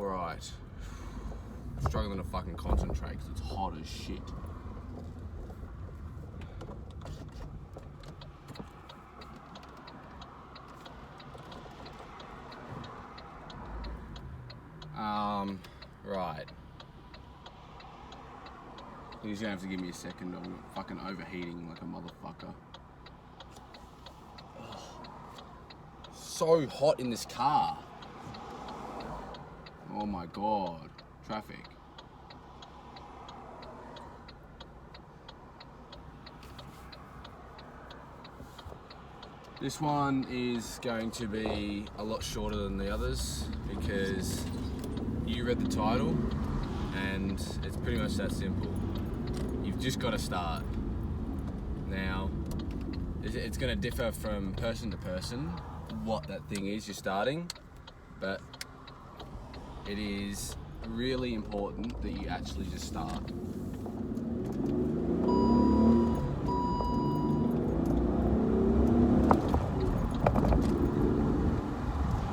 Alright. Struggling to fucking concentrate because it's hot as shit. Right. You're gonna have to give me a second. I'm fucking overheating like a motherfucker. Ugh. So hot in this car. Oh my god. Traffic. This one is going to be a lot shorter than the others because you read the title and it's pretty much that simple. You've just got to start. Now, it's going to differ from person to person what that thing is you're starting, but it is really important that you actually just start.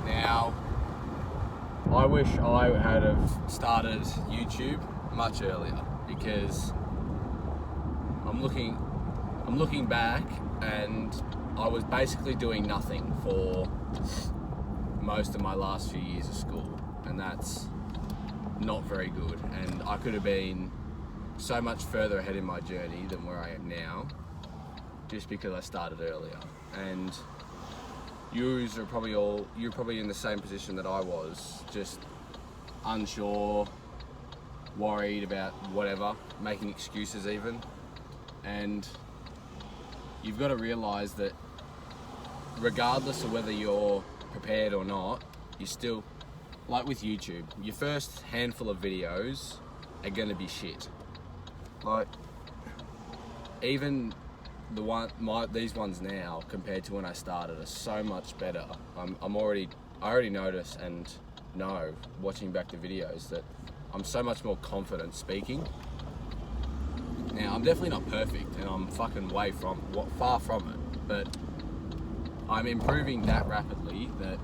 Now, I wish I had have started YouTube much earlier because I'm looking back and I was basically doing nothing for most of my last few years of school, and that's not very good, and I could have been so much further ahead in my journey than where I am now just because I started earlier. And you're probably in the same position that I was, just unsure, worried about whatever, making excuses even. And you've got to realize that regardless of whether you're prepared or not, you still, like with YouTube, your first handful of videos are gonna be shit. Like, even these ones now compared to when I started are so much better. I already notice and know, watching back the videos, that I'm so much more confident speaking. Now, I'm definitely not perfect and I'm fucking far from it, but I'm improving that rapidly that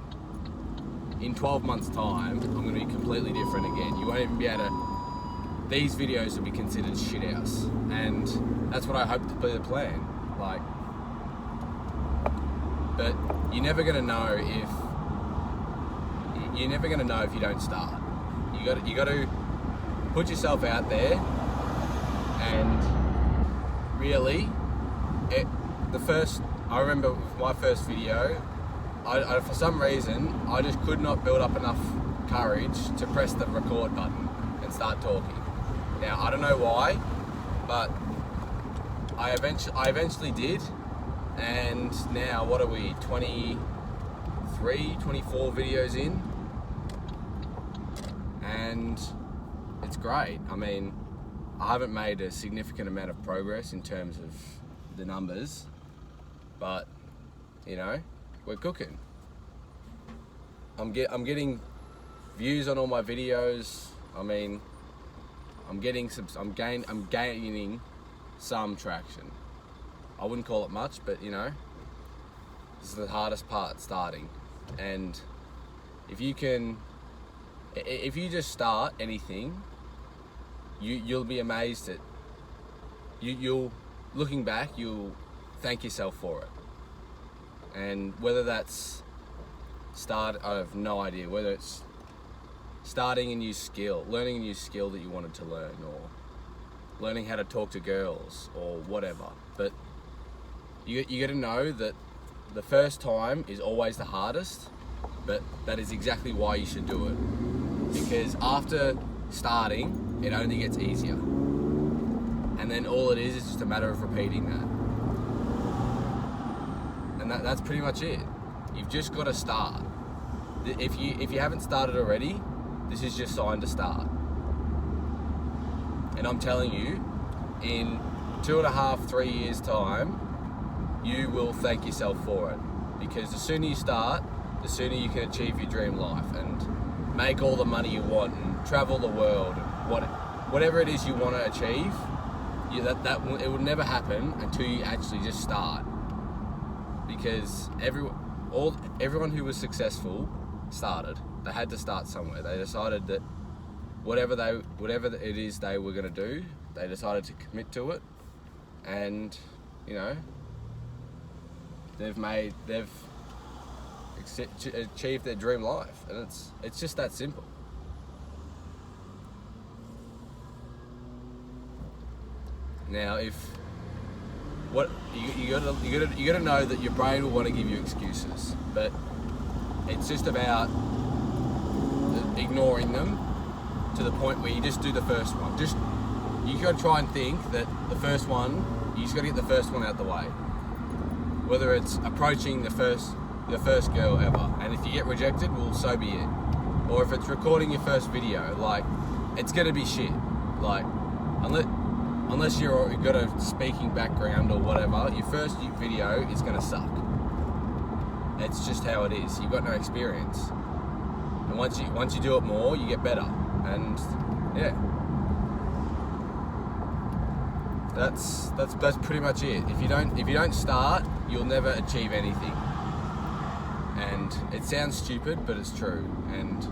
in 12 months time, I'm going to be completely different again. You won't even be able to, these videos will be considered shithouse, and that's what I hope to be the plan. Like, but you're never going to know if you don't start. You got to put yourself out there, and really, I remember with my first video, I for some reason, I just could not build up enough courage to press the record button and start talking. Now, I don't know why, but I eventually did, and now, what are we, 23, 24 videos in? And it's great. I mean, I haven't made a significant amount of progress in terms of the numbers, but, you know, we're cooking. I'm getting views on all my videos. I mean, I'm gaining some traction. I wouldn't call it much, but you know, this is the hardest part, starting. And if you just start anything, you'll be amazed at looking back, you'll thank yourself for it. And whether that's I have no idea, whether it's starting a new skill, learning a new skill that you wanted to learn, or learning how to talk to girls, or whatever. But you got to know that the first time is always the hardest, but that is exactly why you should do it. Because after starting, it only gets easier. And then all it is just a matter of repeating that. And that's pretty much it. You've just got to start. If you haven't started already, this is your sign to start. And I'm telling you, in 2.5, 3 years time, you will thank yourself for it. Because the sooner you start, the sooner you can achieve your dream life and make all the money you want and travel the world. Whatever it is you want to achieve, it will never happen until you actually just start. Because everyone who was successful started. They had to start somewhere. They decided that whatever it is they were going to do, they decided to commit to it, and they've achieved their dream life, and it's just that simple. Now, you gotta know that your brain will want to give you excuses, but it's just about ignoring them to the point where you just do the first one. You gotta try and think that the first one, you just gotta get the first one out the way. Whether it's approaching the first girl ever, and if you get rejected, well, so be it. Or if it's recording your first video, like, it's gonna be shit. Like, unless you've got a speaking background or whatever, your first video is gonna suck. It's just how it is. You've got no experience, and once you do it more, you get better. And yeah, that's pretty much it. If you don't start, you'll never achieve anything. And it sounds stupid, but it's true. And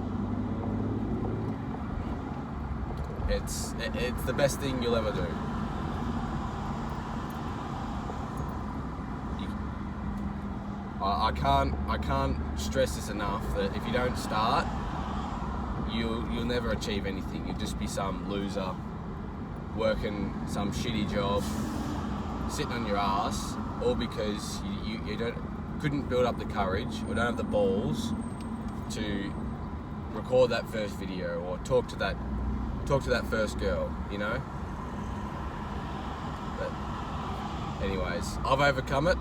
it's the best thing you'll ever do. I can't stress this enough, that if you don't start, you'll never achieve anything. You'll just be some loser working some shitty job, sitting on your ass, all because you couldn't build up the courage or don't have the balls to record that first video or talk to that first girl, But anyways, I've overcome it.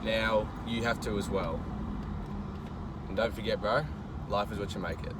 Now you have to as well. And don't forget, bro, life is what you make it.